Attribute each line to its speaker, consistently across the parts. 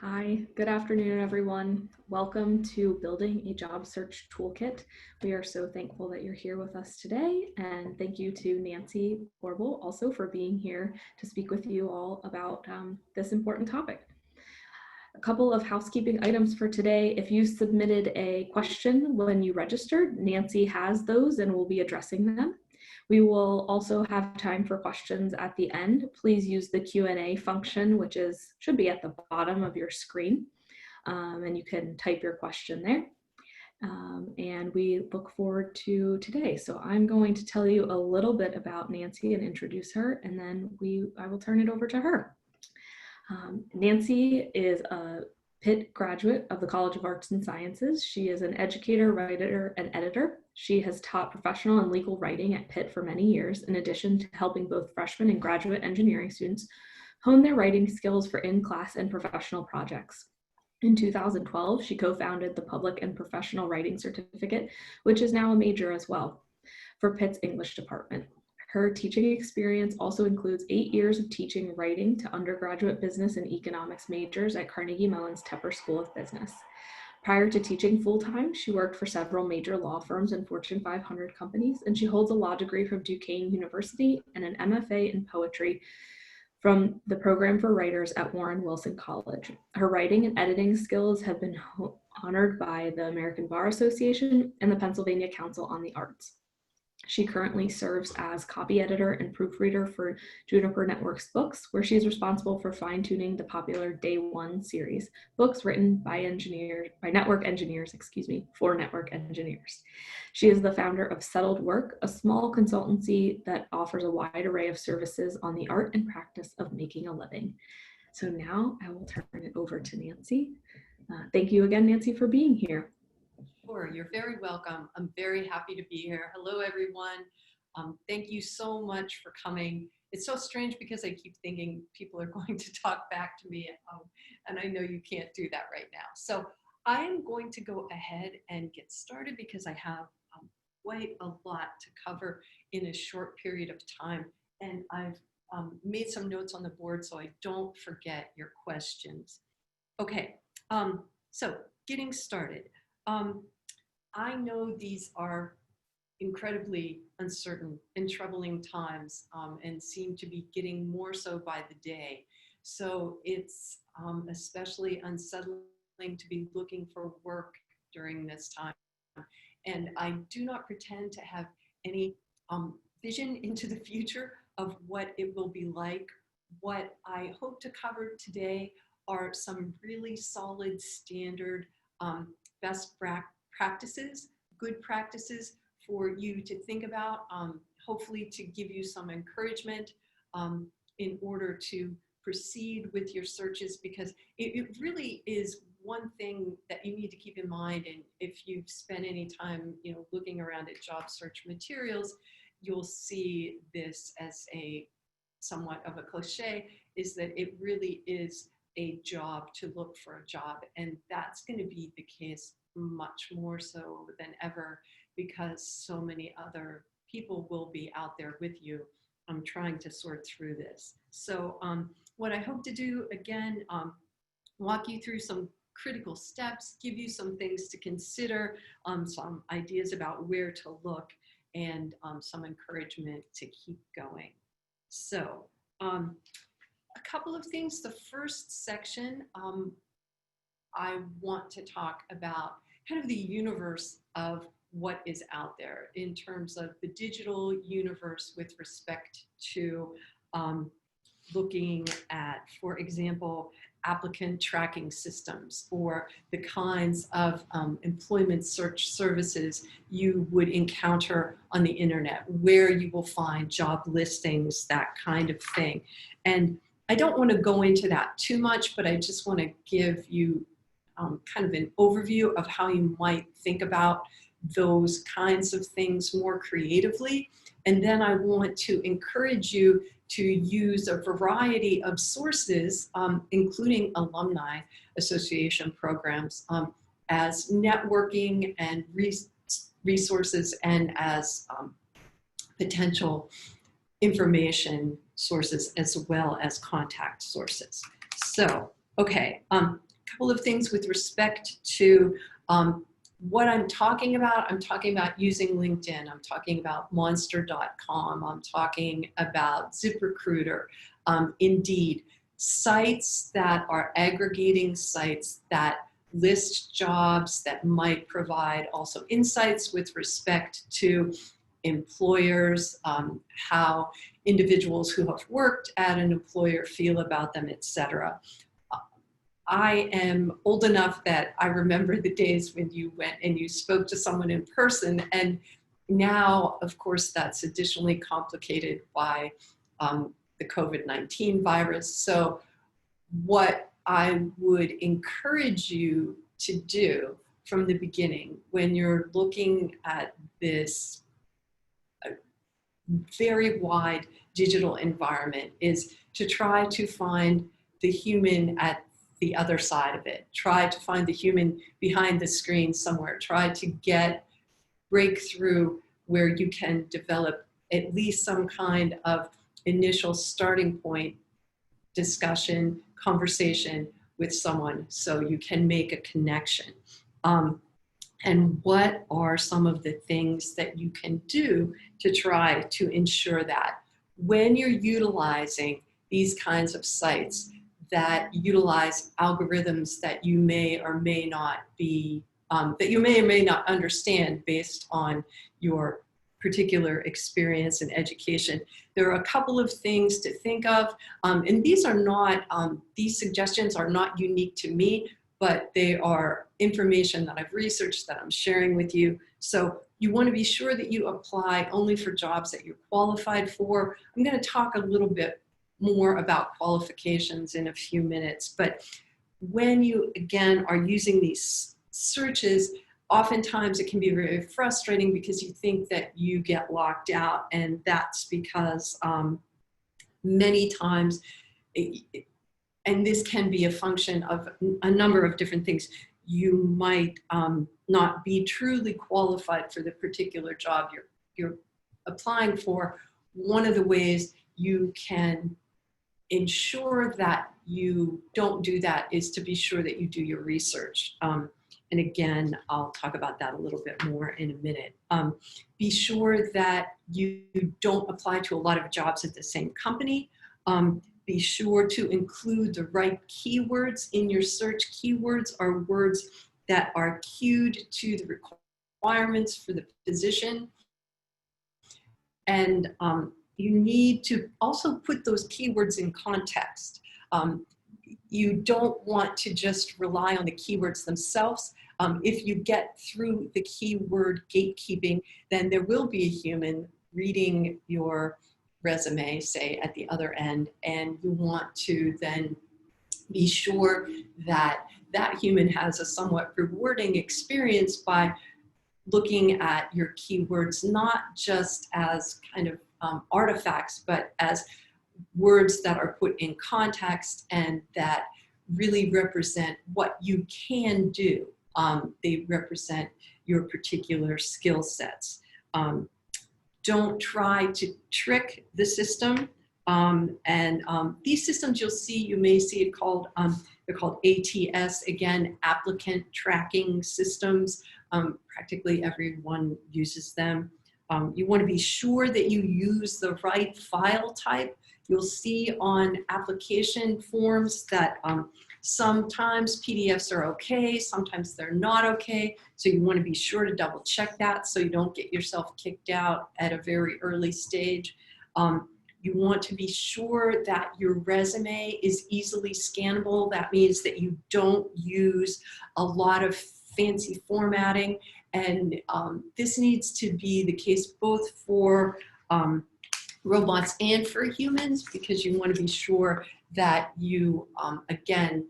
Speaker 1: Hi, good afternoon, everyone. Welcome to Building a Job Search Toolkit. We are so thankful that you're here with us today, and thank you to Nancy Orville also for being here to speak with you all about this important topic. A couple of housekeeping items for today. If you submitted a question when you registered, Nancy has those and we'll be addressing them. We will also have time for questions at the end. Please use the Q&A function, which should be at the bottom of your screen, and you can type your question there. And we look forward to today. So I'm going to tell you a little bit about Nancy and introduce her, and then I will turn it over to her. Nancy is a Pitt graduate of the College of Arts and Sciences. She is an educator, writer, and editor. She has taught professional and legal writing at Pitt for many years, in addition to helping both freshman and graduate engineering students hone their writing skills for in-class and professional projects. In 2012, she co-founded the Public and Professional Writing Certificate, which is now a major as well, for Pitt's English department. Her teaching experience also includes 8 years of teaching writing to undergraduate business and economics majors at Carnegie Mellon's Tepper School of Business. Prior to teaching full-time, she worked for several major law firms and Fortune 500 companies, and she holds a law degree from Duquesne University and an MFA in poetry from the Program for Writers at Warren Wilson College. Her writing and editing skills have been honored by the American Bar Association and the Pennsylvania Council on the Arts. She currently serves as copy editor and proofreader for Juniper Networks books, where she is responsible for fine-tuning the popular Day One series, books written by network engineers, for network engineers. She is the founder of Settled Work, a small consultancy that offers a wide array of services on the art and practice of making a living. So now I will turn it over to Nancy. Thank you again, Nancy, for being here.
Speaker 2: Sure, you're very welcome. I'm very happy to be here. Hello, everyone. Thank you so much for coming. It's so strange because I keep thinking people are going to talk back to me, and I know you can't do that right now. So I am going to go ahead and get started because I have quite a lot to cover in a short period of time, and I've made some notes on the board so I don't forget your questions. Okay, so getting started. I know these are incredibly uncertain and troubling times and seem to be getting more so by the day. So it's especially unsettling to be looking for work during this time. And I do not pretend to have any vision into the future of what it will be like. What I hope to cover today are some really solid standard best practices, good practices for you to think about, hopefully to give you some encouragement in order to proceed with your searches, because it really is one thing that you need to keep in mind. And if you've spent any time, looking around at job search materials, you'll see this as a somewhat of a cliche, is that it really is a job to look for a job. And that's going to be the case much more so than ever, because so many other people will be out there with you trying to sort through this. So what I hope to do, again, walk you through some critical steps, give you some things to consider, some ideas about where to look, and some encouragement to keep going. So a couple of things. The first section, I want to talk about kind of the universe of what is out there in terms of the digital universe with respect to looking at, for example, applicant tracking systems, or the kinds of employment search services you would encounter on the internet, where you will find job listings, that kind of thing. And I don't want to go into that too much, but I just want to give you kind of an overview of how you might think about those kinds of things more creatively. And then I want to encourage you to use a variety of sources, including alumni association programs, as networking and resources, and as potential information sources, as well as contact sources. So, okay, couple of things with respect to what I'm talking about. I'm talking about using LinkedIn. I'm talking about monster.com. I'm talking about ZipRecruiter, Indeed, sites that are aggregating sites that list jobs that might provide also insights with respect to employers, how individuals who have worked at an employer feel about them, etc. I am old enough that I remember the days when you went and you spoke to someone in person, and now, of course, that's additionally complicated by the COVID-19 virus. So what I would encourage you to do from the beginning when you're looking at this very wide digital environment is to try to find the human at the other side of it. Try to find the human behind the screen somewhere. Try to break through where you can develop at least some kind of initial starting point, discussion, conversation with someone so you can make a connection. And what are some of the things that you can do to try to ensure that when you're utilizing these kinds of sites that utilize algorithms that you may or may not be, that you may or may not understand based on your particular experience and education. There are a couple of things to think of, and these are not, these suggestions are not unique to me, but they are information that I've researched that I'm sharing with you. So you want to be sure that you apply only for jobs that you're qualified for. I'm going to talk a little bit more about qualifications in a few minutes, but when you, again, are using these searches, oftentimes it can be very frustrating because you think that you get locked out, and that's because many times, and this can be a function of a number of different things, you might not be truly qualified for the particular job you're applying for. One of the ways you can ensure that you don't do that is to be sure that you do your research. And again, I'll talk about that a little bit more in a minute. Be sure that you don't apply to a lot of jobs at the same company. Be sure to include the right keywords in your search. Keywords are words that are cued to the requirements for the position. And you need to also put those keywords in context. You don't want to just rely on the keywords themselves. If you get through the keyword gatekeeping, then there will be a human reading your resume, say, at the other end, and you want to then be sure that that human has a somewhat rewarding experience by looking at your keywords, not just as kind of artifacts, but as words that are put in context and that really represent what you can do. They represent your particular skill sets. Don't try to trick the system. These systems you'll see, you may see it called, they're called ATS, again, applicant tracking systems. Practically everyone uses them. You want to be sure that you use the right file type. You'll see on application forms that sometimes PDFs are okay, sometimes they're not okay. So you want to be sure to double check that so you don't get yourself kicked out at a very early stage. You want to be sure that your resume is easily scannable. That means that you don't use a lot of fancy formatting. And this needs to be the case both for robots and for humans, because you want to be sure that you, again,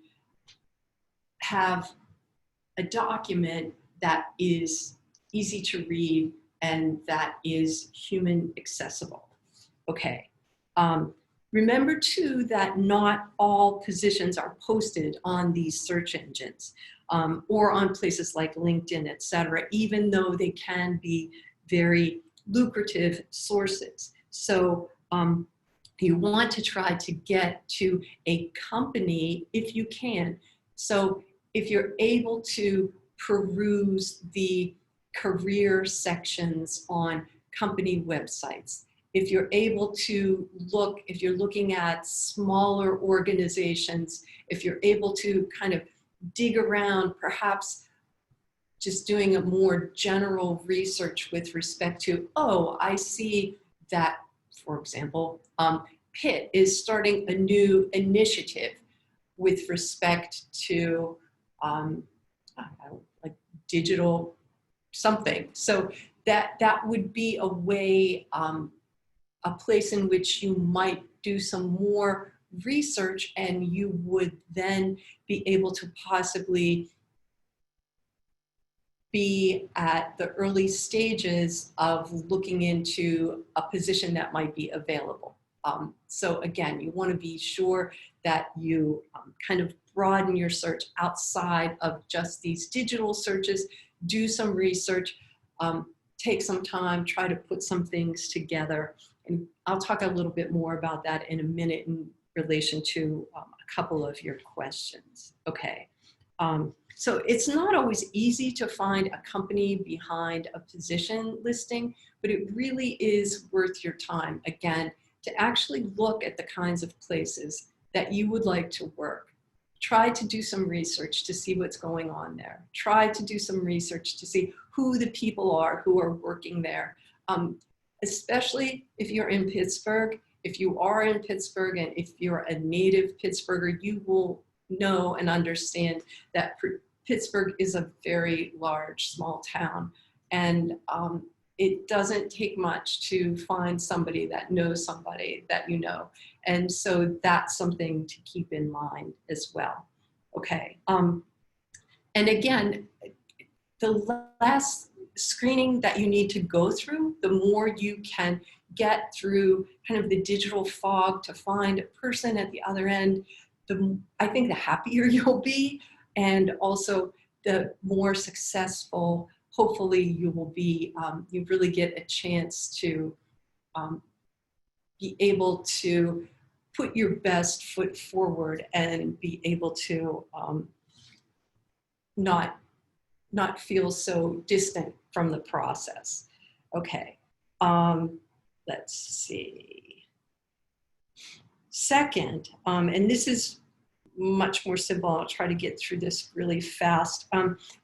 Speaker 2: have a document that is easy to read and that is human accessible. Okay. Remember too that not all positions are posted on these search engines or on places like LinkedIn, etc., even though they can be very lucrative sources. So you want to try to get to a company if you can. So if you're able to peruse the career sections on company websites, if you're able to look, if you're looking at smaller organizations, if you're able to kind of dig around, perhaps just doing a more general research with respect to, oh, I see that, for example, Pitt is starting a new initiative with respect to like digital something. So that would be a way, a place in which you might do some more research, and you would then be able to possibly be at the early stages of looking into a position that might be available. So again, you want to be sure that you kind of broaden your search outside of just these digital searches, do some research, take some time, try to put some things together. And I'll talk a little bit more about that in a minute in relation to a couple of your questions. Okay. So it's not always easy to find a company behind a position listing, but it really is worth your time, again, to actually look at the kinds of places that you would like to work. Try to do some research to see what's going on there. Try to do some research to see who the people are who are working there. Especially if you're in Pittsburgh. If you are in Pittsburgh and if you're a native Pittsburgher, you will know and understand that Pittsburgh is a very large, small town. And it doesn't take much to find somebody that knows somebody that you know. And so that's something to keep in mind as well. Okay. And again, the less screening that you need to go through, the more you can get through kind of the digital fog to find a person at the other end, I think the happier you'll be, and also the more successful, hopefully, you will be. You really get a chance to be able to put your best foot forward and be able to not feel so distant from the process. Okay, let's see. Second, and this is much more simple, I'll try to get through this really fast.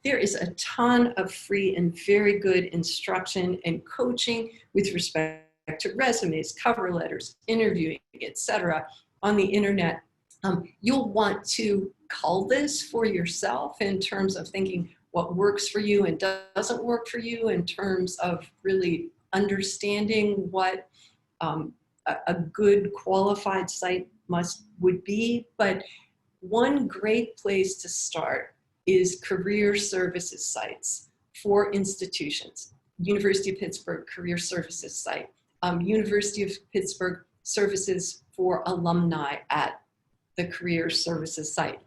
Speaker 2: There is a ton of free and very good instruction and coaching with respect to resumes, cover letters, interviewing, etc. on the internet. You'll want to cull this for yourself in terms of thinking what works for you and doesn't work for you, in terms of really understanding what a good qualified site would be. But one great place to start is career services sites for institutions. University of Pittsburgh Career Services site, University of Pittsburgh Services for alumni at the Career Services site.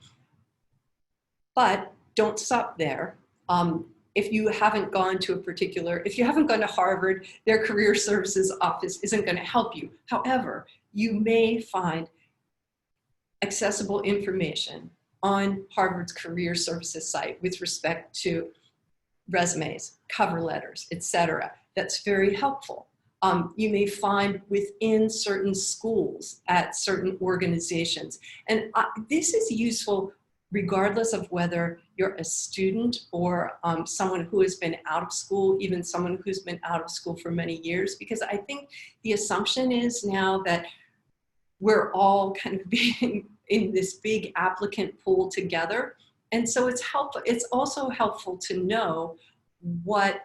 Speaker 2: But don't stop there. If you haven't gone to if you haven't gone to Harvard, their Career Services office isn't going to help you. However, you may find accessible information on Harvard's Career Services site with respect to resumes, cover letters, etc. That's very helpful. You may find within certain schools at certain organizations. And this is useful regardless of whether you're a student or someone who has been out of school, even someone who's been out of school for many years, because I think the assumption is now that we're all kind of being in this big applicant pool together. And so it's helpful. It's also helpful to know what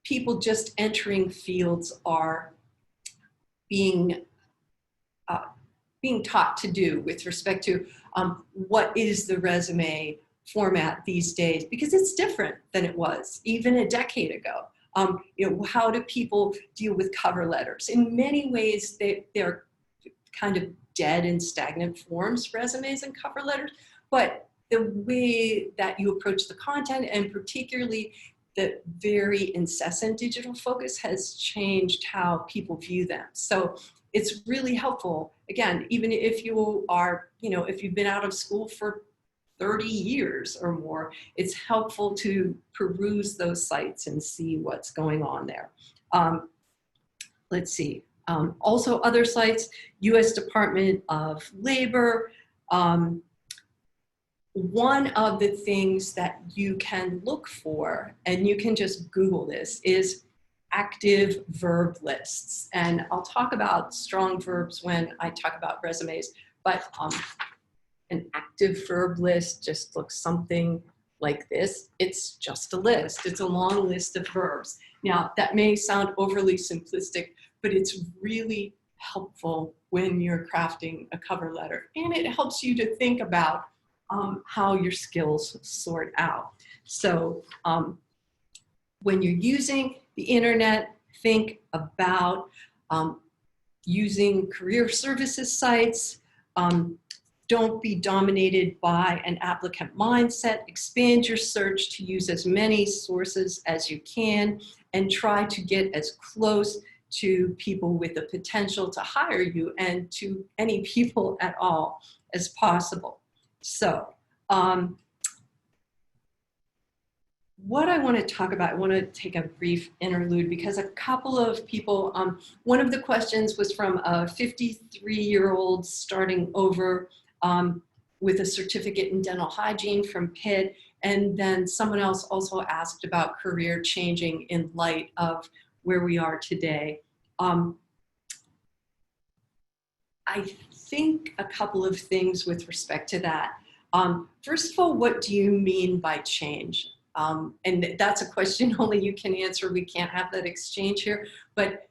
Speaker 2: people just entering fields are being taught to do with respect to what is the resume format these days, because it's different than it was even a decade ago. How do people deal with cover letters? In many ways, they're kind of dead and stagnant forms, resumes and cover letters, but the way that you approach the content, and particularly the very incessant digital focus, has changed how people view them. So it's really helpful. Again, even if you are, if you've been out of school for 30 years or more, it's helpful to peruse those sites and see what's going on there. Let's see. Also other sites, U.S. Department of Labor. One of the things that you can look for, and you can just Google this, is active verb lists. And I'll talk about strong verbs when I talk about resumes, but an active verb list just looks something like this. It's just a list. It's a long list of verbs. Now, that may sound overly simplistic, but it's really helpful when you're crafting a cover letter. And it helps you to think about how your skills sort out. So when you're using the internet, think about using career services sites. Don't be dominated by an applicant mindset. Expand your search to use as many sources as you can and try to get as close to people with the potential to hire you and to any people at all as possible. So what I want to talk about, I want to take a brief interlude because a couple of people, one of the questions was from a 53-year-old starting over with a certificate in dental hygiene from Pitt, and then someone else also asked about career changing in light of where we are today. I think a couple of things with respect to that. First of all, what do you mean by change? And that's a question only you can answer. We can't have that exchange here. But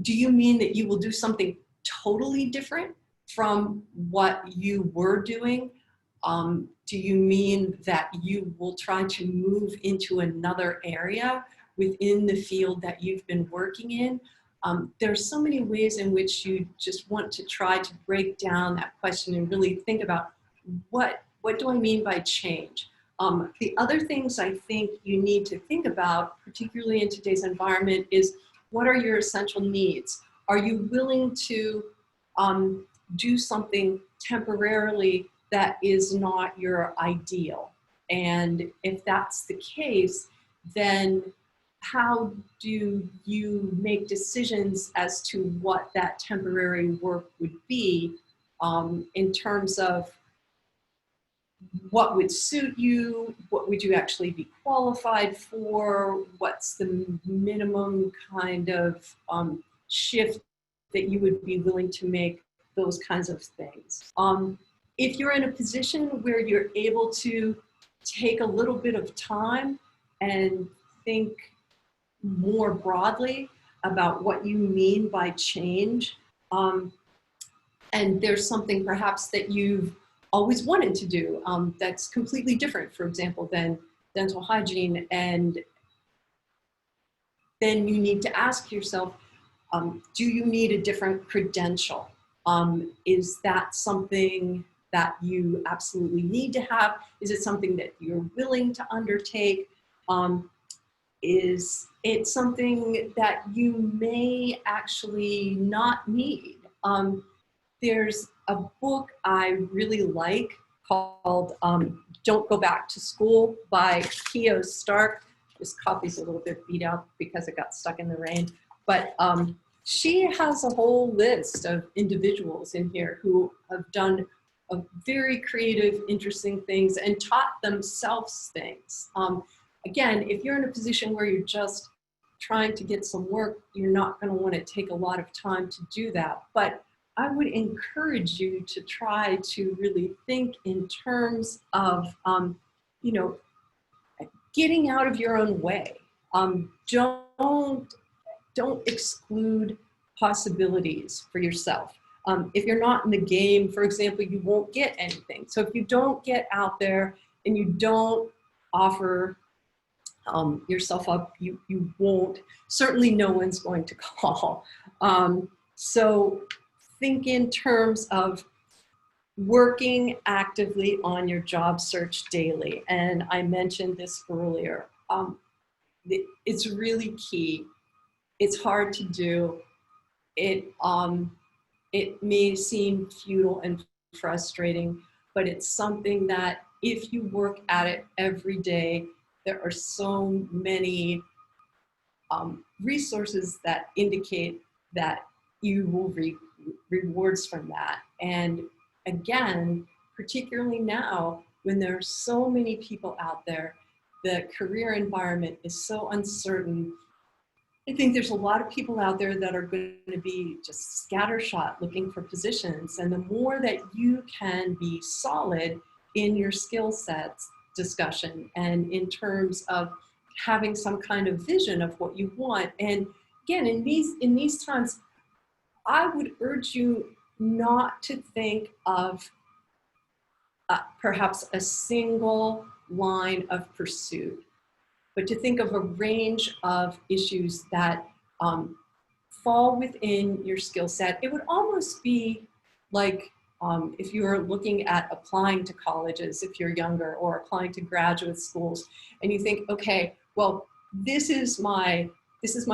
Speaker 2: do you mean that you will do something totally different from what you were doing? Do you mean that you will try to move into another area within the field that you've been working in? There are so many ways in which you just want to try to break down that question and really think about what do I mean by change? The other things I think you need to think about, particularly in today's environment, is what are your essential needs? Are you willing to do something temporarily that is not your ideal? And if that's the case, then how do you make decisions as to what that temporary work would be in terms of what would suit you, what would you actually be qualified for, what's the minimum kind of shift that you would be willing to make, those kinds of things. If you're in a position where you're able to take a little bit of time and think more broadly about what you mean by change, and there's something perhaps that you've always wanted to do that's completely different, for example, than dental hygiene, and then you need to ask yourself, do you need a different credential? Is that something that you absolutely need to have? Is it something that you're willing to undertake? Is it something that you may actually not need? There's a book I really like called Don't Go Back to School by Keo Stark. This copy's a little bit beat up because it got stuck in the rain. But she has a whole list of individuals in here who have done very creative, interesting things and taught themselves things. Again, if you're in a position where you're just trying to get some work, you're not going to want to take a lot of time to do that. But I would encourage you to try to really think in terms of, getting out of your own way. Don't exclude possibilities for yourself. If you're not in the game, for example, you won't get anything. So if you don't get out there and you don't offer yourself up, you won't. Certainly no one's going to call. So think in terms of working actively on your job search daily. And I mentioned this earlier. It's really key. It's hard to do. it may seem futile and frustrating, but it's something that if you work at it every day, there are so many resources that indicate that you will reap rewards from that. And again, particularly now when there are so many people out there, the career environment is so uncertain. I think there's a lot of people out there that are going to be just scattershot looking for positions. And the more that you can be solid in your skill sets discussion and in terms of having some kind of vision of what you want. And again, in these times, I would urge you not to think of perhaps a single line of pursuit, but to think of a range of issues that fall within your skill set. It would almost be like if you were looking at applying to colleges, if you're younger, or applying to graduate schools, and you think, okay, well, this is my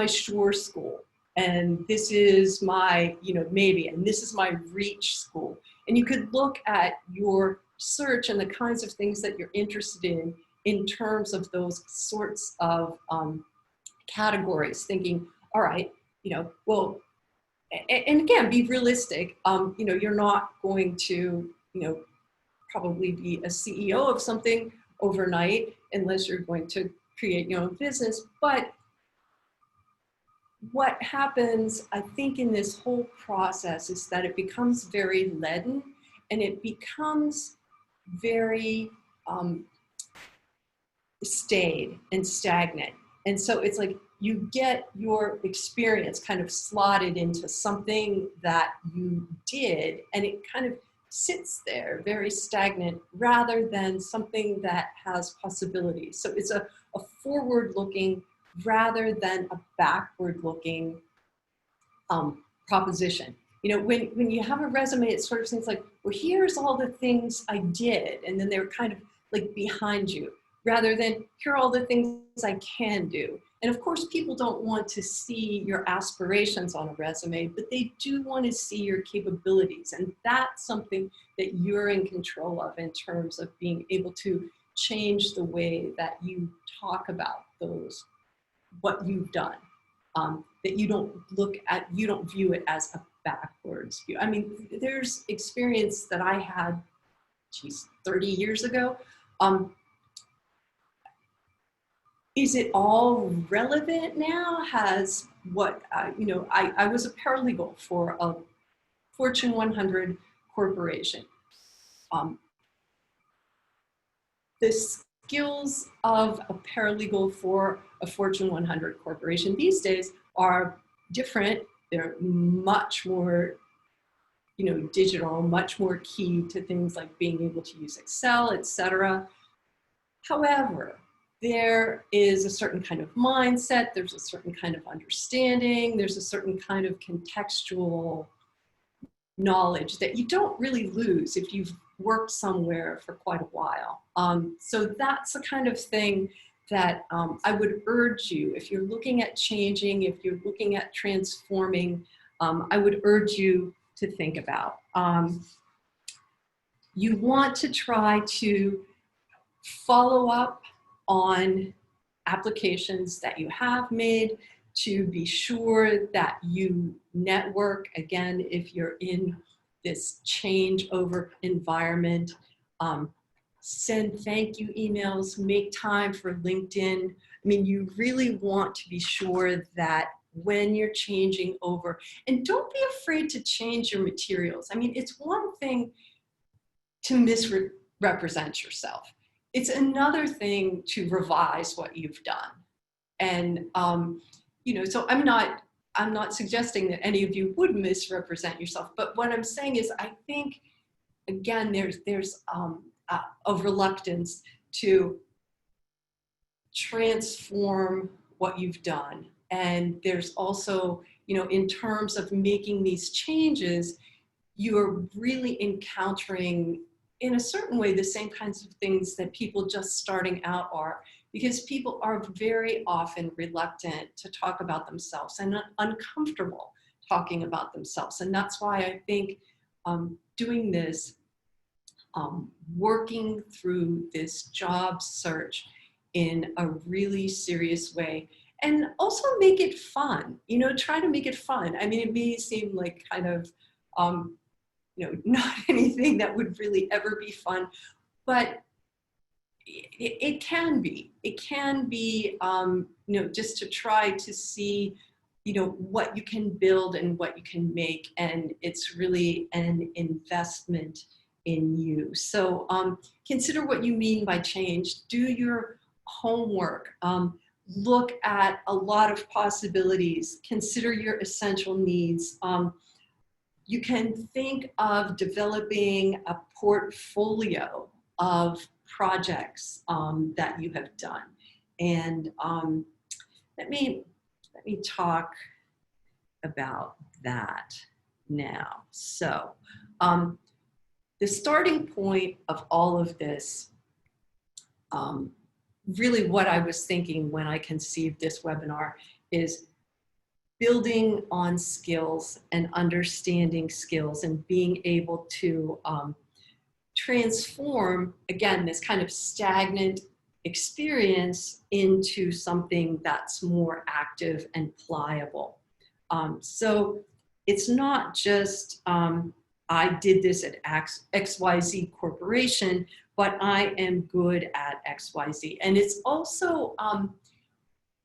Speaker 2: sure school, and this is my, maybe, and this is my reach school. And you could look at your search and the kinds of things that you're interested in terms of those sorts of categories, thinking, all right, well, and again, be realistic. You're not going to, probably be a CEO of something overnight unless you're going to create your own business. But what happens, I think, in this whole process is that it becomes very leaden and it becomes very staid and stagnant. And so it's like you get your experience kind of slotted into something that you did, and it kind of sits there very stagnant rather than something that has possibilities. So it's a forward-looking rather than a backward-looking proposition. When you have a resume, it sort of seems like, well, here's all the things I did, and then they're kind of like behind you, rather than here are all the things I can do. And of course, people don't want to see your aspirations on a resume, but they do want to see your capabilities. And that's something that you're in control of in terms of being able to change the way that you talk about what you've done. That you don't view it as a backwards view. I mean, there's experience that I had, 30 years ago. Is it all relevant now? Has what, I was a paralegal for a Fortune 100 corporation. The skills of a paralegal for a Fortune 100 corporation these days are different. They're much more, digital, much more key to things like being able to use Excel, etc. However, there is a certain kind of mindset, there's a certain kind of understanding, there's a certain kind of contextual knowledge that you don't really lose if you've worked somewhere for quite a while. So that's the kind of thing that I would urge you, if you're looking at changing, if you're looking at transforming, I would urge you to think about. You want to try to follow up on applications that you have made, to be sure that you network. Again, if you're in this changeover environment, send thank you emails, make time for LinkedIn. I mean, you really want to be sure that when you're changing over, and don't be afraid to change your materials. I mean, it's one thing to misrepresent yourself. It's another thing to revise what you've done. And, so I'm not suggesting that any of you would misrepresent yourself, but what I'm saying is I think, again, there's a reluctance to transform what you've done. And there's also, in terms of making these changes, you're really encountering, in a certain way, the same kinds of things that people just starting out are, because people are very often reluctant to talk about themselves and uncomfortable talking about themselves. And that's why I think doing this, working through this job search in a really serious way, and also make it fun, you know, try to make it fun. I mean, it may seem like kind of, you know, not anything that would really ever be fun, but it can be. It can be, you know, just to try to see, you know, what you can build and what you can make. And it's really an investment in you. So consider what you mean by change. Do your homework. Look at a lot of possibilities. Consider your essential needs. You can think of developing a portfolio of projects that you have done. And let me talk about that now. So the starting point of all of this, really what I was thinking when I conceived this webinar, is building on skills and understanding skills and being able to transform, again, this kind of stagnant experience into something that's more active and pliable. So it's not just, I did this at XYZ Corporation, but I am good at XYZ. And it's also,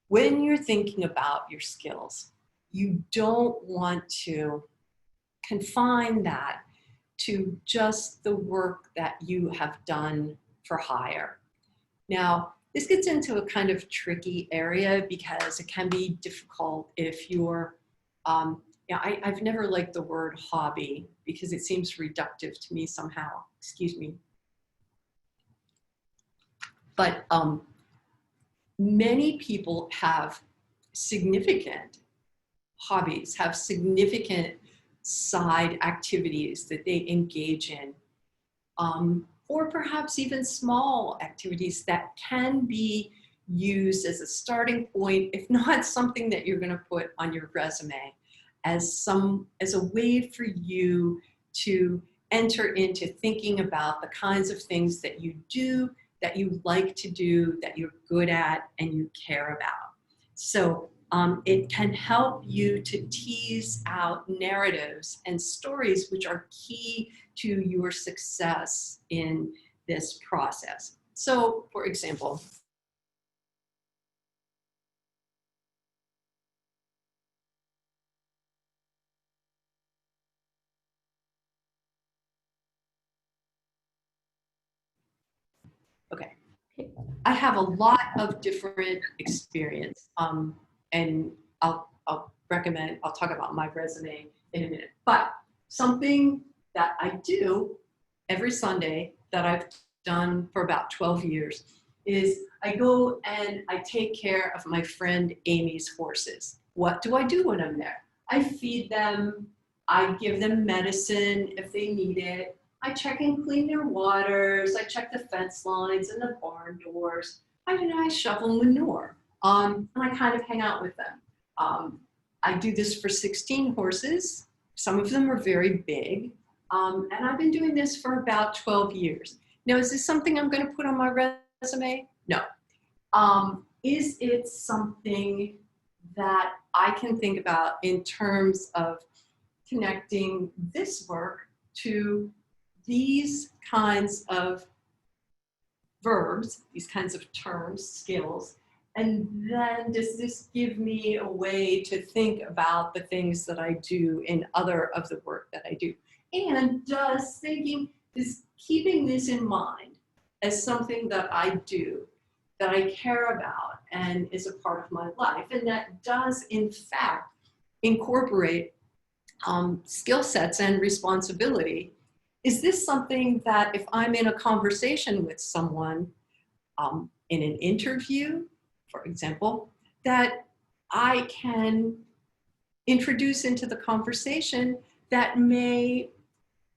Speaker 2: when you're thinking about your skills, you don't want to confine that to just the work that you have done for hire. Now, this gets into a kind of tricky area because it can be difficult if you're, yeah, I've never liked the word hobby because it seems reductive to me somehow, excuse me. But many people have significant hobbies, have significant side activities that they engage in, or perhaps even small activities that can be used as a starting point, if not something that you're going to put on your resume, as a way for you to enter into thinking about the kinds of things that you do, that you like to do, that you're good at, and you care about. So it can help you to tease out narratives and stories which are key to your success in this process. So, for example, okay, I have a lot of different experience, and I'll talk about my resume in a minute. But something that I do every Sunday that I've done for about 12 years is I go and I take care of my friend Amy's horses. What do I do when I'm there? I feed them, I give them medicine if they need it, I check and clean their waters, I check the fence lines and the barn doors, I shovel manure, and I kind of hang out with them. I do this for 16 horses. Some of them are very big, and I've been doing this for about 12 years. Now, is this something I'm going to put on my resume? No. Is it something that I can think about in terms of connecting this work to these kinds of verbs, these kinds of terms, skills, and then does this give me a way to think about the things that I do in other of the work that I do? And does keeping this in mind as something that I do, that I care about and is a part of my life, and that does in fact incorporate skill sets and responsibility, is this something that if I'm in a conversation with someone in an interview, for example, that I can introduce into the conversation that may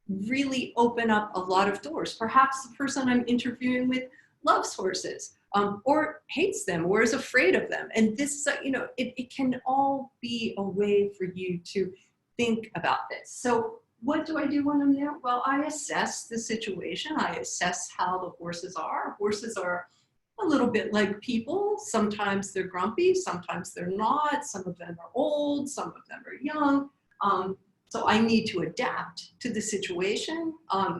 Speaker 2: really open up a lot of doors? Perhaps the person I'm interviewing with loves horses, or hates them, or is afraid of them. And this, it can all be a way for you to think about this. So what do I do when I'm there? Well, I assess the situation. I assess how the horses are. Horses are a little bit like people. Sometimes they're grumpy, sometimes they're not. Some of them are old, some of them are young. So I need to adapt to the situation.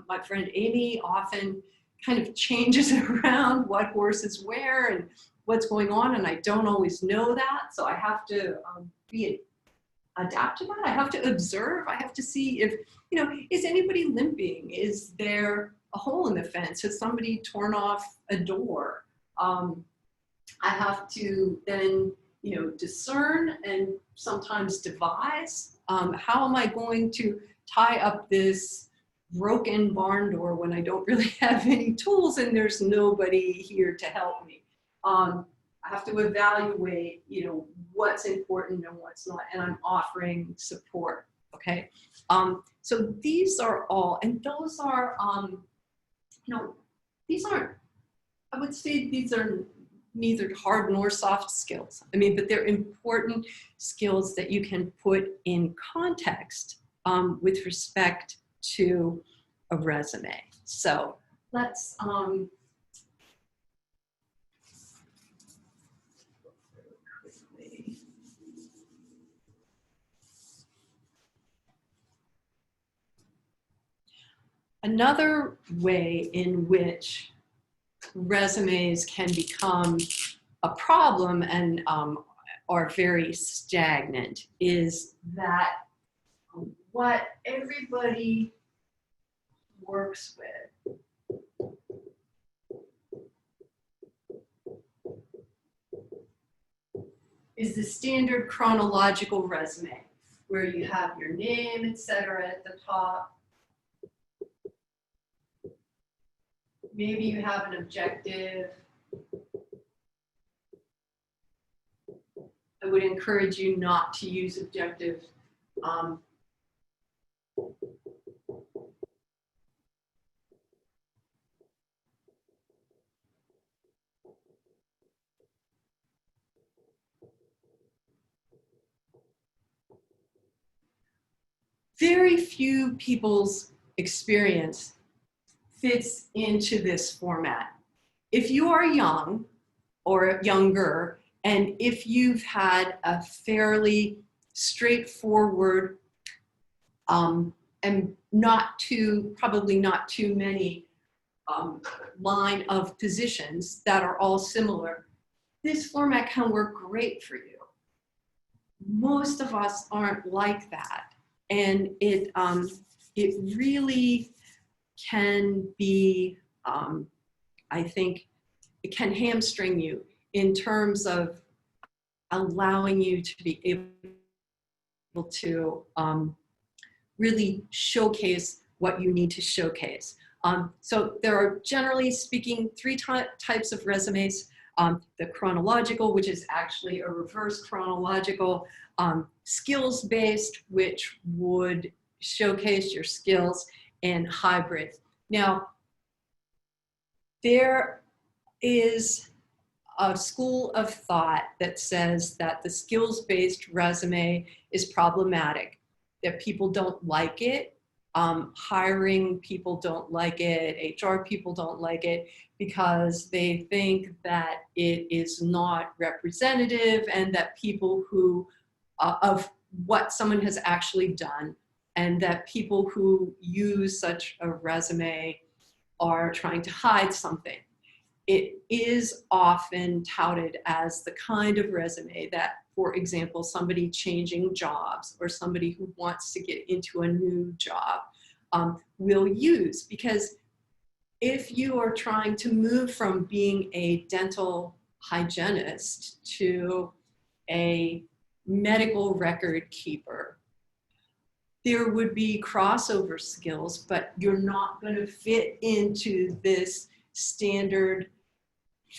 Speaker 2: My friend Amy often kind of changes around what horses wear and what's going on, and I don't always know that. So I have to adapt to that. I have to observe. I have to see if, is anybody limping? Is there a hole in the fence? Has somebody torn off a door? I have to then, discern and sometimes devise. How am I going to tie up this broken barn door when I don't really have any tools and there's nobody here to help me? I have to evaluate, what's important and what's not, and I'm offering support. Okay, so these are all, and those are, these aren't. I would say these are neither hard nor soft skills. I mean, but they're important skills that you can put in context with respect to a resume. So let's quickly. Another way in which resumes can become a problem and are very stagnant is that what everybody works with is the standard chronological resume, where you have your name, etc. at the top. Maybe you have an objective. I would encourage you not to use objective. Very few people's experience fits into this format. If you are young or younger, and if you've had a fairly straightforward and probably not too many line of positions that are all similar, this format can work great for you. Most of us aren't like that, and it really can be, I think, it can hamstring you in terms of allowing you to be able to really showcase what you need to showcase. So there are, generally speaking, three types of resumes. The chronological, which is actually a reverse chronological, skills-based, which would showcase your skills, and hybrid. Now, there is a school of thought that says that the skills-based resume is problematic, that people don't like it. Hiring people don't like it, HR people don't like it, because they think that it is not representative and that people who, of what someone has actually done, and that people who use such a resume are trying to hide something. It is often touted as the kind of resume that, for example, somebody changing jobs or somebody who wants to get into a new job will use, because if you are trying to move from being a dental hygienist to a medical record keeper, there would be crossover skills, but you're not going to fit into this standard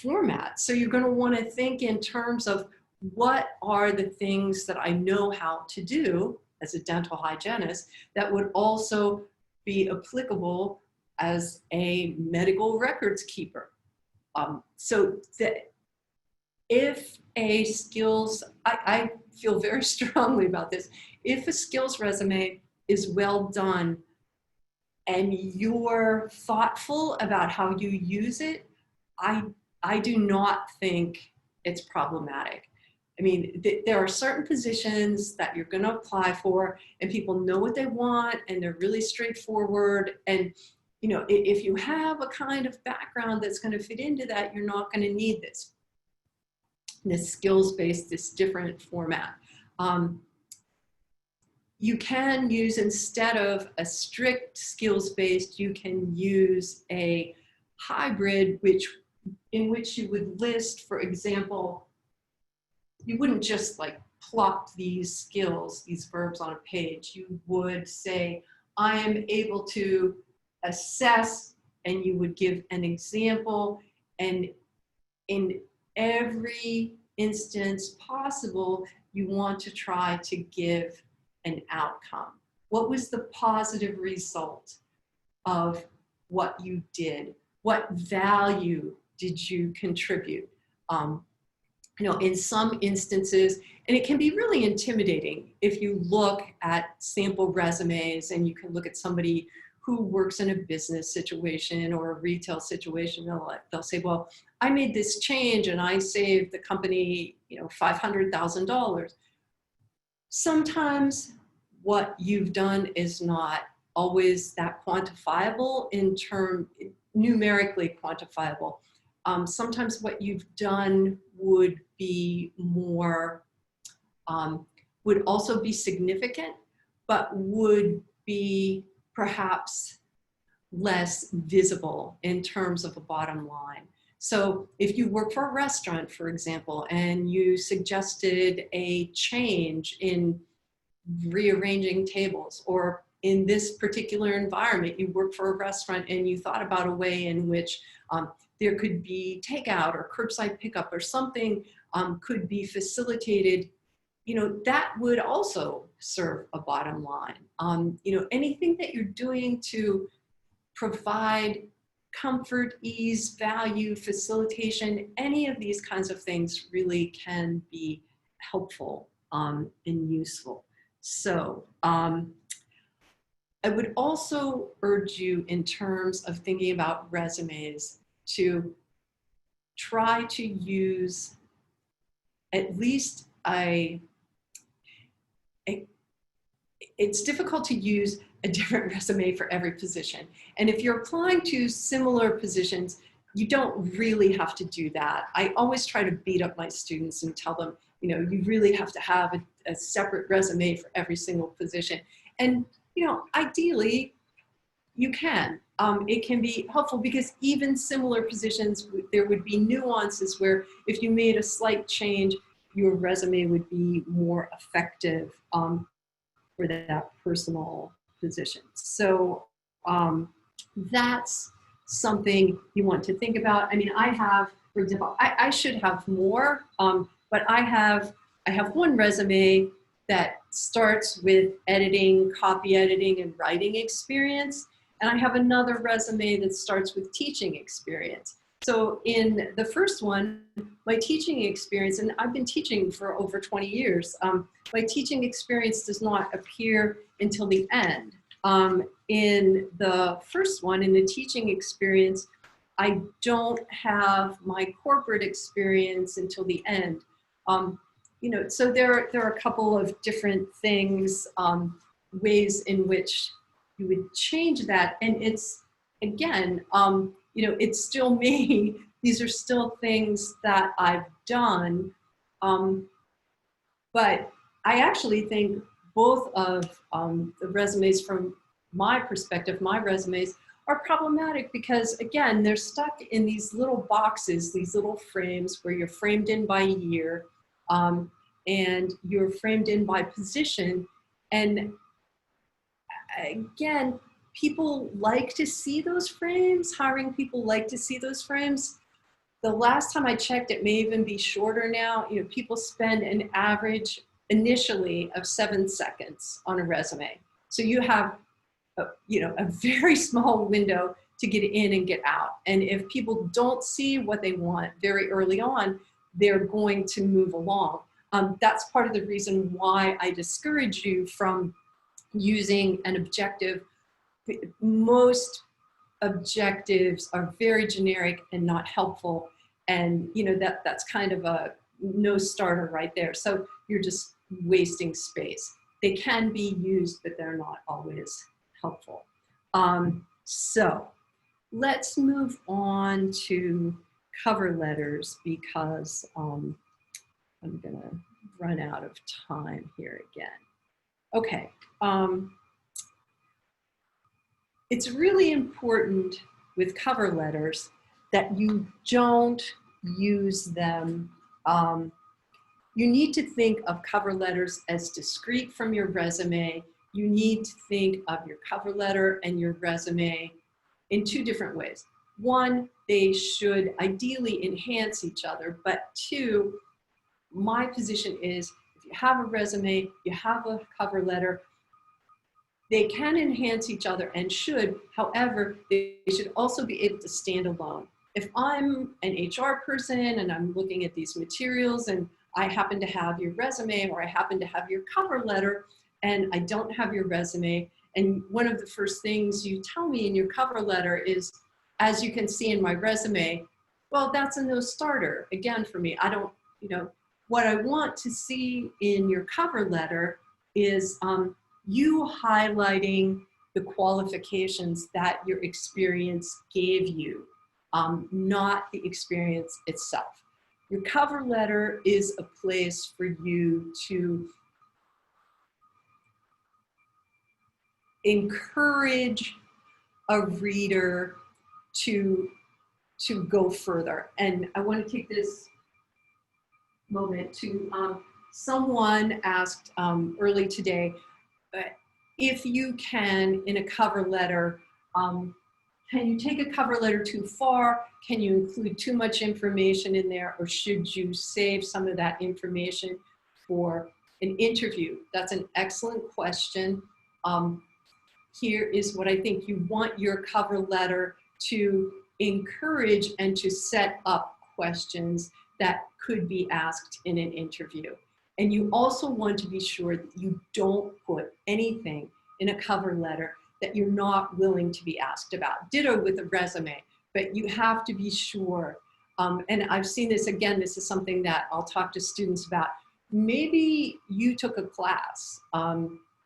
Speaker 2: format. So you're going to want to think in terms of, what are the things that I know how to do as a dental hygienist that would also be applicable as a medical records keeper. So that if a skills, I feel very strongly about this, if a skills resume is well done and you're thoughtful about how you use it, I do not think it's problematic. I mean, there are certain positions that you're going to apply for, and people know what they want, and they're really straightforward. And you know, if you have a kind of background that's going to fit into that, you're not going to need this skills-based, this different format. You can use, instead of a strict skills-based, you can use a hybrid, in which you would list, for example, you wouldn't just like plop these skills, these verbs on a page. You would say, I am able to assess, and you would give an example, and in every instance possible, you want to try to give an outcome. What was the positive result of what you did? What value did you contribute? You know, in some instances, and it can be really intimidating if you look at sample resumes and you can look at somebody who works in a business situation or a retail situation. They'll say, well, I made this change and I saved the company, you know, $500,000. Sometimes what you've done is not always that quantifiable numerically quantifiable. Sometimes what you've done would be more, would also be significant, but would be perhaps less visible in terms of a bottom line. So if you work for a restaurant, for example, and you suggested a change in rearranging tables, or in this particular environment, you work for a restaurant and you thought about a way in which there could be takeout or curbside pickup or something could be facilitated, you know, that would also serve a bottom line. You know, anything that you're doing to provide comfort, ease, value, facilitation, any of these kinds of things really can be helpful and useful. So I would also urge you, in terms of thinking about resumes, to try to use at least it's difficult to use a different resume for every position. And if you're applying to similar positions, you don't really have to do that. I always try to beat up my students and tell them, you know, you really have to have a separate resume for every single position. And, you know, ideally, you can. It can be helpful because even similar positions, there would be nuances where if you made a slight change, your resume would be more effective for that personal position. So that's something you want to think about. I mean, I have, for example, I should have more, but I have one resume that starts with editing, copy editing, and writing experience. And I have another resume that starts with teaching experience. So in the first one, my teaching experience, and I've been teaching for over 20 years, my teaching experience does not appear until the end. In the first one, in the teaching experience, I don't have my corporate experience until the end. You know, so there are a couple of different things, ways in which you would change that. And it's, again, you know, it's still me. These are still things that I've done. But I actually think both of the resumes, from my perspective, my resumes are problematic because, again, they're stuck in these little boxes, these little frames where you're framed in by year and you're framed in by position. And again, people like to see those frames. Hiring people like to see those frames. The last time I checked, it may even be shorter now. You know, people spend an average initially of 7 seconds on a resume. So you have, you know, a very small window to get in and get out. And if people don't see what they want very early on, they're going to move along. That's part of the reason why I discourage you from using an objective. Most objectives are very generic and not helpful, and that's kind of a no starter right there. So you're just wasting space. They can be used, but they're not always helpful. So let's move on to cover letters, because I'm gonna run out of time here again. Okay. It's really important with cover letters that you don't use them. You need to think of cover letters as discrete from your resume. You need to think of your cover letter and your resume in two different ways. One, they should ideally enhance each other, but two, my position is if you have a resume, you have a cover letter, they can enhance each other and should. However, they should also be able to stand alone. If I'm an HR person and I'm looking at these materials and I happen to have your resume, or I happen to have your cover letter and I don't have your resume, and one of the first things you tell me in your cover letter is, as you can see in my resume, well, that's a no starter. Again, for me, I don't, what I want to see in your cover letter is you highlighting the qualifications that your experience gave you, not the experience itself. Your cover letter is a place for you to encourage a reader to go further. And I want to take this moment to, someone asked early today, if you can, in a cover letter, can you take a cover letter too far? Can you include too much information in there? Or should you save some of that information for an interview? That's an excellent question. Here is what I think. You want your cover letter to encourage and to set up questions that could be asked in an interview. And you also want to be sure that you don't put anything in a cover letter that you're not willing to be asked about. Ditto with a resume, but you have to be sure. And I've seen this again, this is something that I'll talk to students about. Maybe you took a class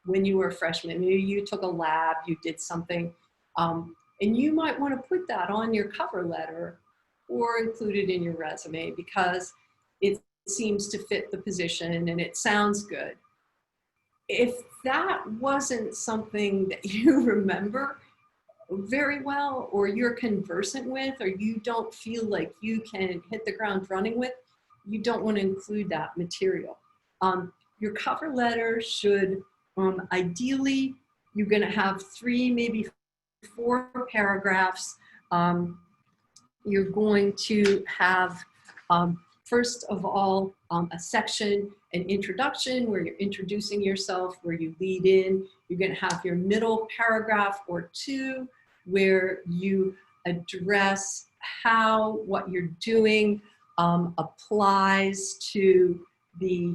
Speaker 2: when you were a freshman, maybe you took a lab, you did something, and you might want to put that on your cover letter or include it in your resume because it seems to fit the position and it sounds good. If that wasn't something that you remember very well, or you're conversant with, or you don't feel like you can hit the ground running with, you don't want to include that material. Your cover letter should, ideally, you're going to have 3, maybe 4 paragraphs. You're going to have, first of all, a section, an introduction where you're introducing yourself, where you lead in. You're going to have your middle paragraph or 2 where you address how what you're doing applies to the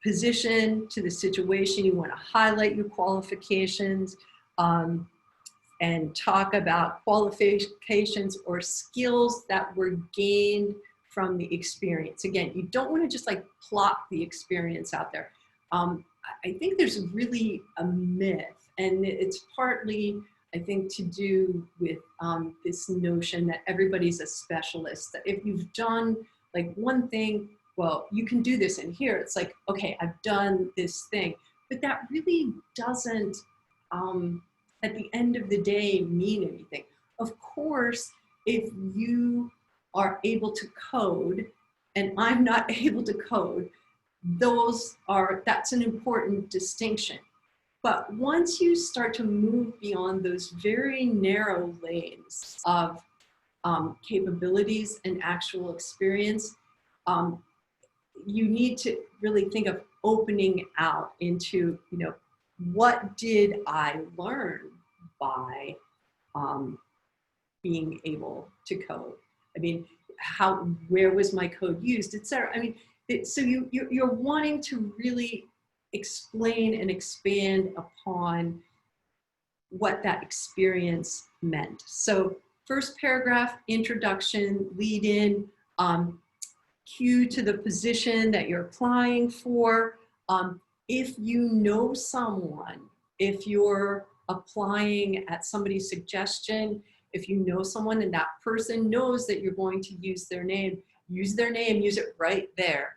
Speaker 2: position, to the situation. You want to highlight your qualifications and talk about qualifications or skills that were gained from the experience. Again, you don't want to just like plot the experience out there. I think there's really a myth, and it's partly, I think, to do with this notion that everybody's a specialist, that if you've done like one thing, well, you can do this in here. It's like, okay, I've done this thing, but that really doesn't, at the end of the day, mean anything. Of course, if you are able to code and I'm not able to code, that's an important distinction. But once you start to move beyond those very narrow lanes of capabilities and actual experience, you need to really think of opening out into, what did I learn by being able to code? I mean, where was my code used, etc. I mean, so you're wanting to really explain and expand upon what that experience meant. So first paragraph, introduction, lead in, cue to the position that you're applying for. If you know someone, if you're applying at somebody's suggestion, if you know someone and that person knows that you're going to use their name, use it right there.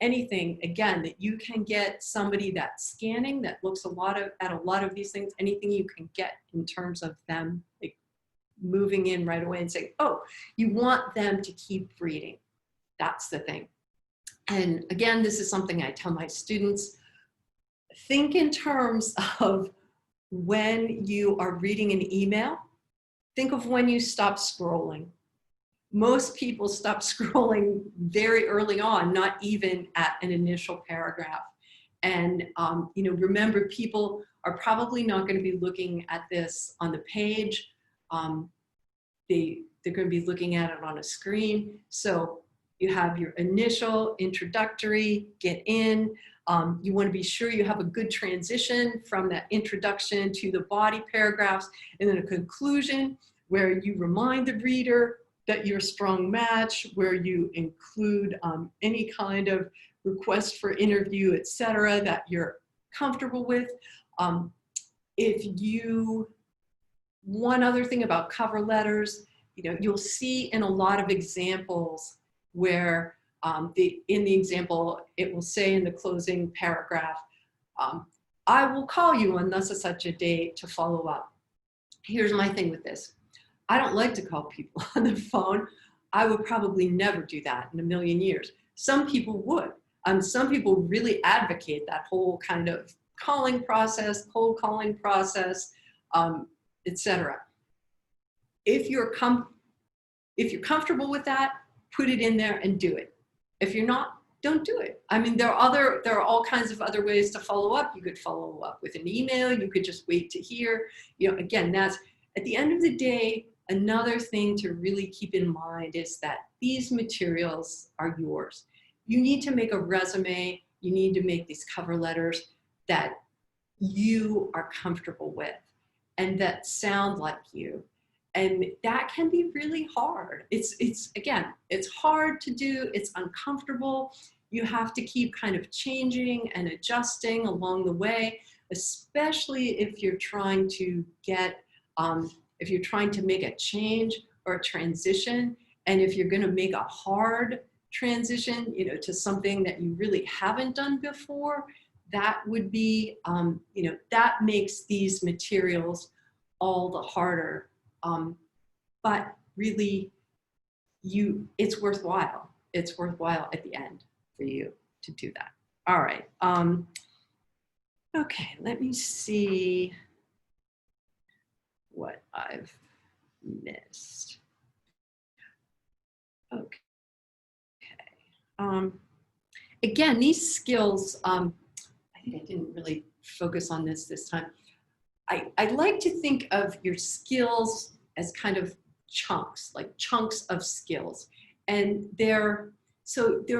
Speaker 2: Anything, again, that you can get somebody that's scanning, that looks at a lot of these things, anything you can get in terms of them like moving in right away and saying, oh, you want them to keep reading. That's the thing. And again, this is something I tell my students, think in terms of when you are reading an email, think of when you stop scrolling. Most people stop scrolling very early on, not even at an initial paragraph. And remember, people are probably not going to be looking at this on the page. They're going to be looking at it on a screen. So you have your initial, introductory, get in. You want to be sure you have a good transition from that introduction to the body paragraphs, and then a conclusion where you remind the reader that you're a strong match, where you include any kind of request for interview, etc., that you're comfortable with. One other thing about cover letters, you'll see in a lot of examples where in the example, it will say in the closing paragraph, I will call you on thus and such a date to follow up. Here's my thing with this. I don't like to call people on the phone. I would probably never do that in a million years. Some people would. Some people really advocate that whole kind of calling process, cold calling process, etc. If you're comfortable with that, put it in there and do it. If you're not, don't do it. I mean, there are all kinds of other ways to follow up. You could follow up with an email. You could just wait to hear. Again, that's at the end of the day. Another thing to really keep in mind is that these materials are yours. You need to make a resume. You need to make these cover letters that you are comfortable with and that sound like you. And that can be really hard. It's hard to do. It's uncomfortable. You have to keep kind of changing and adjusting along the way, especially if you're trying to make a change or a transition. And if you're going to make a hard transition, to something that you really haven't done before, that would be, that makes these materials all the harder. But really, it's worthwhile. It's worthwhile at the end for you to do that. All right. Okay, let me see what I've missed. Okay. Again, these skills, I think I didn't really focus on this time. I like to think of your skills as kind of chunks, like chunks of skills. And they're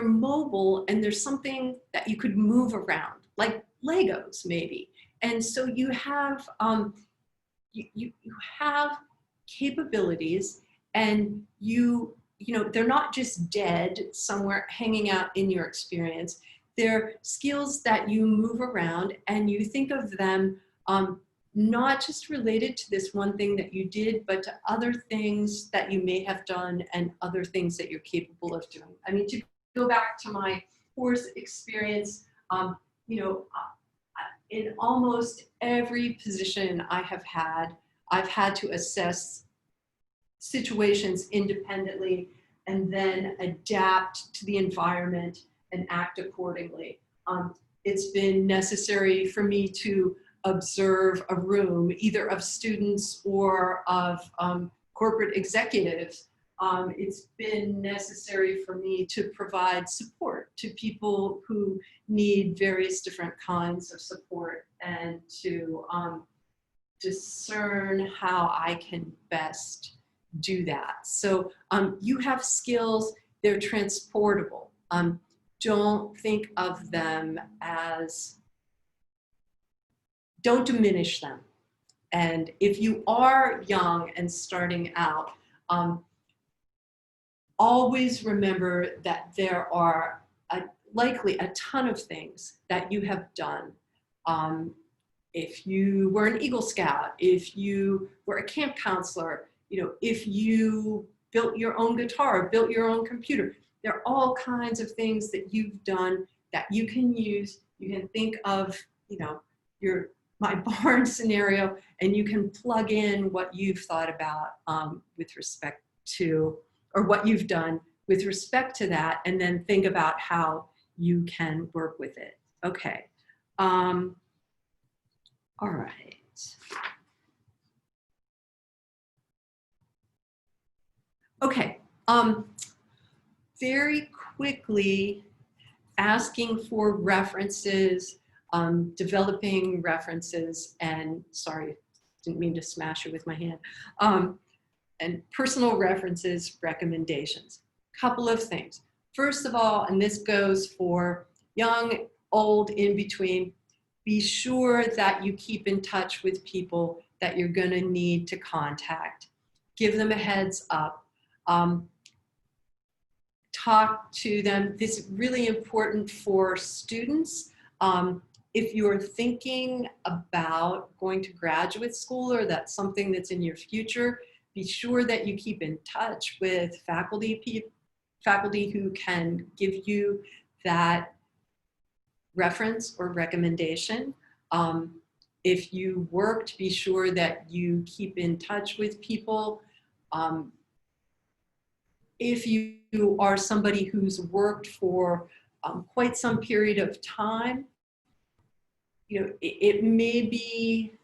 Speaker 2: mobile, and there's something that you could move around, like Legos maybe. And so you have, you have capabilities, and they're not just dead somewhere hanging out in your experience. They're skills that you move around, and you think of them not just related to this one thing that you did, but to other things that you may have done and other things that you're capable of doing. I mean, to go back to my course experience, in almost every position I've had to assess situations independently and then adapt to the environment and act accordingly. It's been necessary for me to observe a room, either of students or of corporate executives. It's been necessary for me to provide support to people who need various different kinds of support, and to discern how I can best do that. So you have skills, they're transportable. Don't think of them as, don't diminish them. And if you are young and starting out, always remember that there are likely a ton of things that you have done. If you were an Eagle Scout, if you were a camp counselor, if you built your own guitar, built your own computer, there are all kinds of things that you've done that you can use. You can think of, my barn scenario, and you can plug in what you've thought about with respect to, or what you've done with respect to that, and then think about how you can work with it. Okay. All right. Okay. Very quickly, asking for references, developing references, and sorry, didn't mean to smash it with my hand, and personal references, recommendations. Couple of things. First of all, and this goes for young, old, in between, be sure that you keep in touch with people that you're going to need to contact. Give them a heads up. Talk to them. This is really important for students. If you're thinking about going to graduate school, or that's something that's in your future, be sure that you keep in touch with faculty who can give you that reference or recommendation. If you worked, be sure that you keep in touch with people. If you are somebody who's worked for quite some period of time, it may be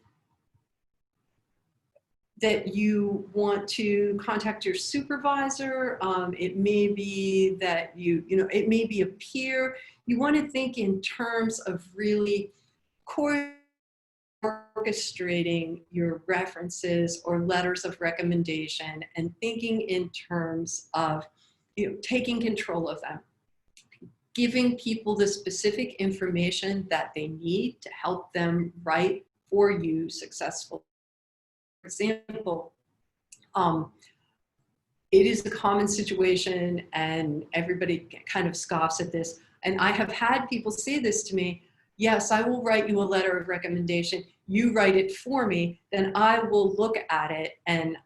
Speaker 2: that you want to contact your supervisor. It may be that it may be a peer. You want to think in terms of really orchestrating your references or letters of recommendation, and thinking in terms of taking control of them, giving people the specific information that they need to help them write for you successfully. For example, it is a common situation, and everybody kind of scoffs at this, and I have had people say this to me: yes, I will write you a letter of recommendation, you write it for me, then I will look at it and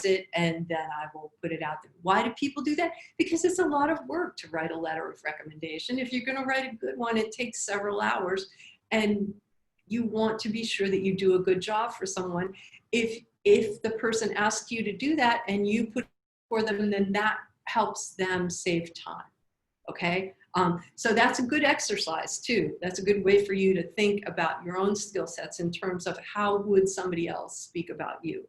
Speaker 2: then I will put it out there. Why do people do that? Because it's a lot of work to write a letter of recommendation. If you're going to write a good one, it takes several hours, and you want to be sure that you do a good job for someone. If the person asks you to do that and you put it for them, then that helps them save time. Okay? So that's a good exercise too. That's a good way for you to think about your own skill sets in terms of how would somebody else speak about you.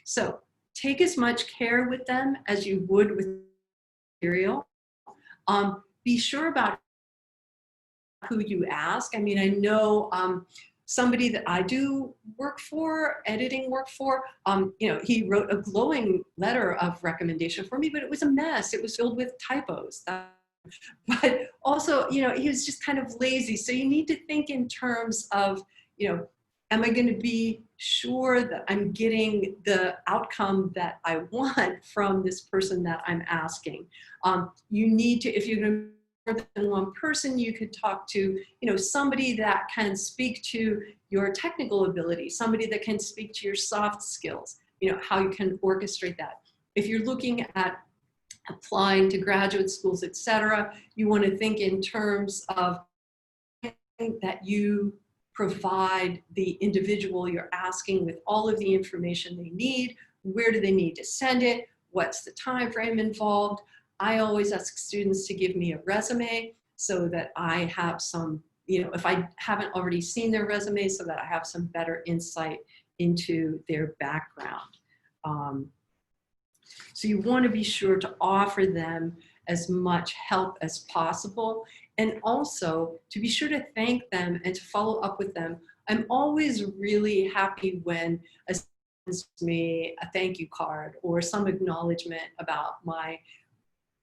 Speaker 2: So take as much care with them as you would with material. Be sure about who you ask. I mean, I know somebody that I do work for, editing work for, he wrote a glowing letter of recommendation for me, but it was a mess. It was filled with typos. But also, he was just kind of lazy. So you need to think in terms of, am I going to be sure that I'm getting the outcome that I want from this person that I'm asking? You need to, if you're going to be more than one person, you could talk to, somebody that can speak to your technical ability, somebody that can speak to your soft skills, how you can orchestrate that. If you're looking at applying to graduate schools, etc., you want to think in terms of that you provide the individual you're asking with all of the information they need. Where do they need to send it? What's the time frame involved? I always ask students to give me a resume so that I have some, if I haven't already seen their resume, so that I have some better insight into their background. So you want to be sure to offer them as much help as possible, and also to be sure to thank them and to follow up with them. I'm always really happy when a me a thank you card or some acknowledgement about my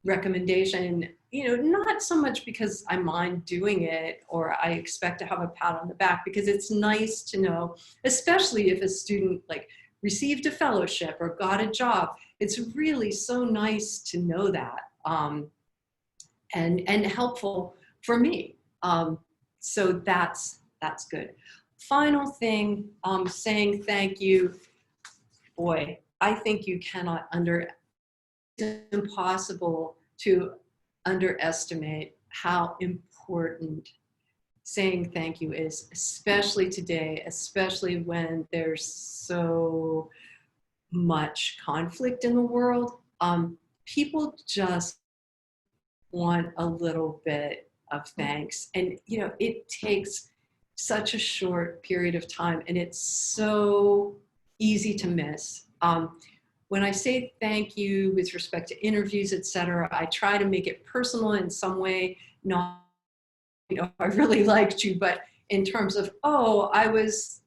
Speaker 2: recommendation, not so much because I mind doing it or I expect to have a pat on the back, because it's nice to know, especially if a student like received a fellowship or got a job, it's really so nice to know that, and helpful for me. So that's good. Final thing, saying thank you. Boy, I think you cannot it's impossible to underestimate how important saying thank you is, especially today, especially when there's so much conflict in the world. People just want a little bit of thanks. And, it takes such a short period of time and it's so easy to miss. When I say thank you with respect to interviews, etc., I try to make it personal in some way, not, I really liked you, but in terms of, oh, I was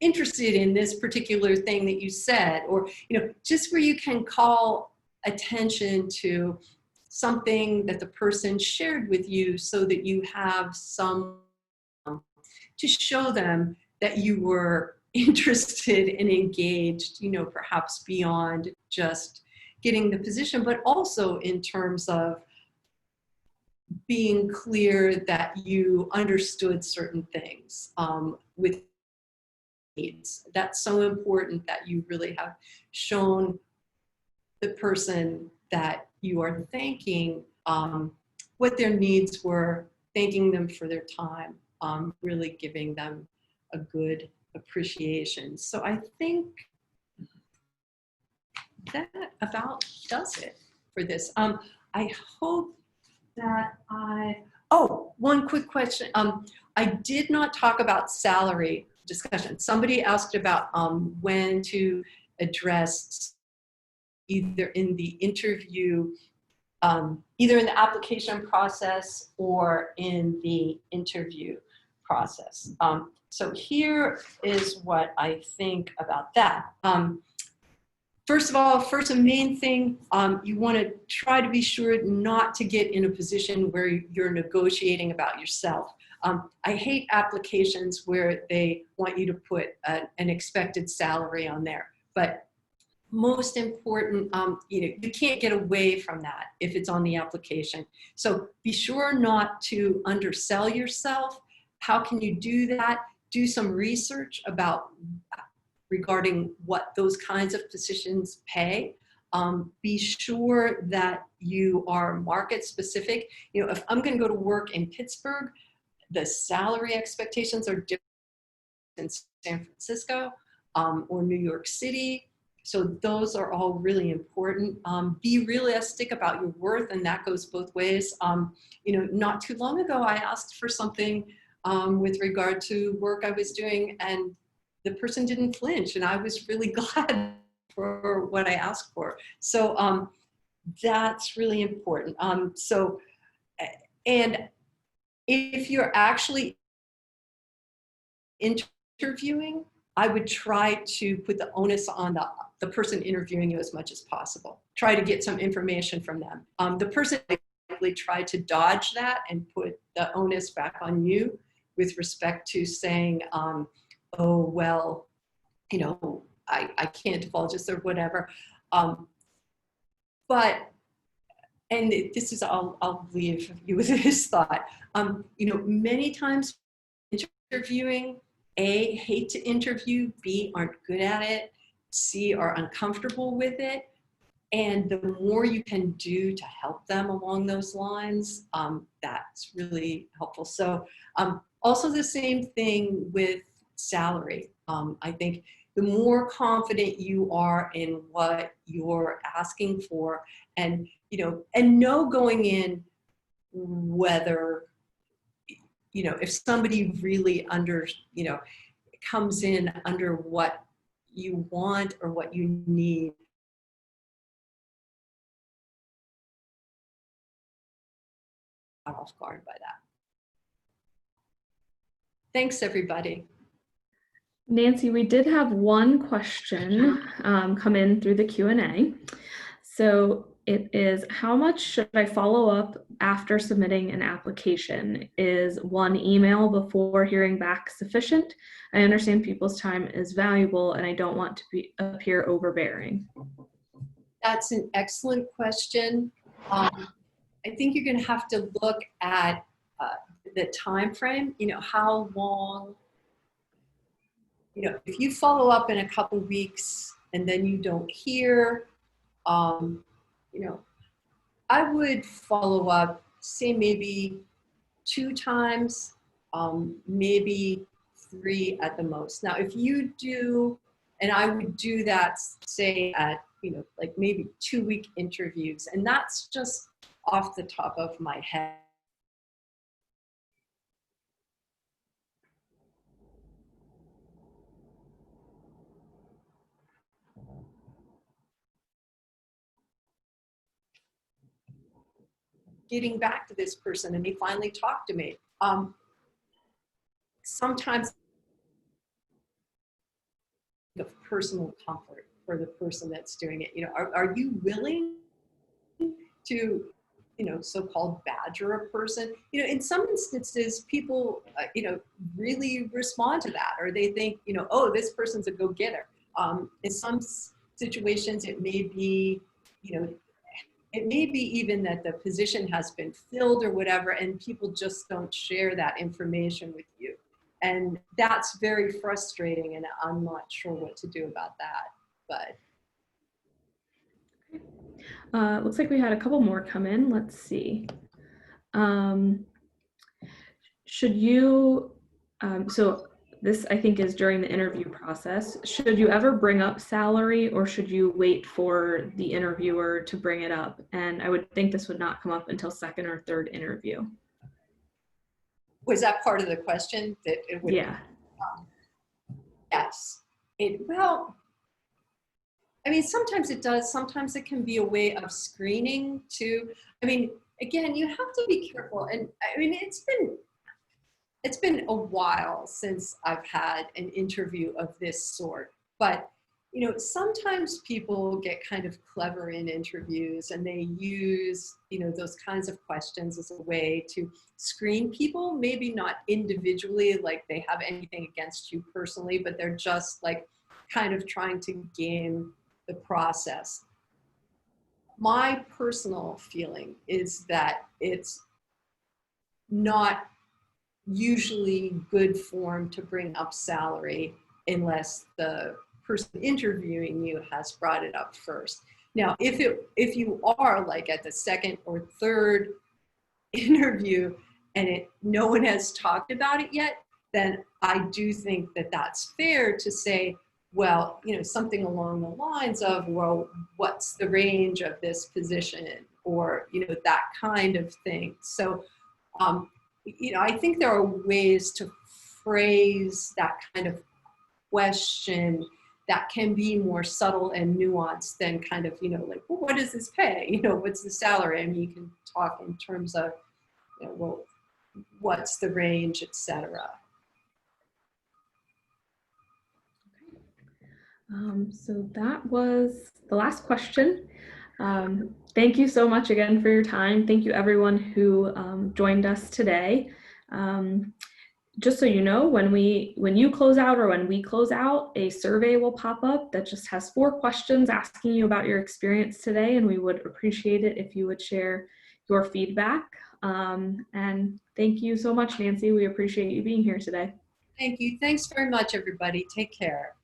Speaker 2: interested in this particular thing that you said, or, just where you can call attention to something that the person shared with you so that you have some to show them that you were interested and engaged, perhaps beyond just getting the position, but also in terms of being clear that you understood certain things with needs. That's so important that you really have shown the person that you are thanking what their needs were, thanking them for their time, really giving them a good appreciation. So I think that about does it for this. I hope that one quick question. I did not talk about salary discussion. Somebody asked about when to address either in the interview, either in the application process or in the interview process. So here is what I think about that. First of all, a main thing, you want to try to be sure not to get in a position where you're negotiating about yourself. I hate applications where they want you to put an expected salary on there, but most important, you can't get away from that if it's on the application. So be sure not to undersell yourself. How can you do that? Do some research regarding what those kinds of positions pay. Be sure that you are market specific. If I'm going to go to work in Pittsburgh, the salary expectations are different in San Francisco or New York City. So those are all really important. Be realistic about your worth, and that goes both ways. Not too long ago, I asked for something with regard to work I was doing, and the person didn't flinch, and I was really glad for what I asked for. So that's really important. And if you're actually interviewing, I would try to put the onus on the person interviewing you as much as possible. Try to get some information from them. The person likely tried to dodge that and put the onus back on you with respect to saying, oh, well, I can't divulge this or whatever. But, and this is, I'll leave you with this thought. Many times interviewing, A, hate to interview, B, aren't good at it, C, are uncomfortable with it. And the more you can do to help them along those lines, that's really helpful. So also the same thing with salary. I think the more confident you are in what you're asking for, and know going in whether, if somebody really comes in under what you want or what you need, off guard by that. Thanks, everybody.
Speaker 1: Nancy, we did have one question come in through the Q&A. So it is, how much should I follow up after submitting an application? Is one email before hearing back sufficient? I understand people's time is valuable and I don't want to appear overbearing.
Speaker 2: That's an excellent question. I think you're going to have to look at the time frame, how long, if you follow up in a couple weeks and then you don't hear, you know, I would follow up, say maybe 2 times, maybe 3 at the most. Now, if you do, and I would do that, say at, like maybe 2-week interviews, and that's just off the top of my head. Getting back to this person and they finally talk to me. Sometimes of personal comfort for the person that's doing it. Are you willing to, so-called badger a person? In some instances, people, really respond to that, or they think, oh, this person's a go-getter. In some situations, it may be, it may be even that the position has been filled or whatever, and people just don't share that information with you. And that's very frustrating, and I'm not sure what to do about that. But
Speaker 1: looks like we had a couple more come in. Let's see. Should you, so this I think is during the interview process, should you ever bring up salary or should you wait for the interviewer to bring it up? And I would think this would not come up until 2nd or 3rd interview.
Speaker 2: Was that part of the question? That it would?
Speaker 1: Yeah.
Speaker 2: Yes. Well, I mean, sometimes it does. Sometimes it can be a way of screening too. I mean, again, you have to be careful. And I mean, it's been a while since I've had an interview of this sort, but sometimes people get kind of clever in interviews and they use, those kinds of questions as a way to screen people, maybe not individually, like they have anything against you personally, but they're just like kind of trying to game the process. My personal feeling is that it's not usually good form to bring up salary unless the person interviewing you has brought it up first. Now, if you are like at the 2nd or 3rd interview and no one has talked about it yet, then I do think that that's fair to say, well, something along the lines of, well, what's the range of this position, or that kind of thing. So I think there are ways to phrase that kind of question that can be more subtle and nuanced than kind of, like, well, what does this pay? What's the salary? I mean, you can talk in terms of, well, what's the range, etc.
Speaker 1: So that was the last question. Thank you so much again for your time. Thank you everyone who joined us today. Just so you know, when you close out or when we close out, a survey will pop up that just has 4 questions asking you about your experience today, and we would appreciate it if you would share your feedback. And thank you so much, Nancy. We appreciate you being here today.
Speaker 2: Thank you. Thanks very much, everybody. Take care.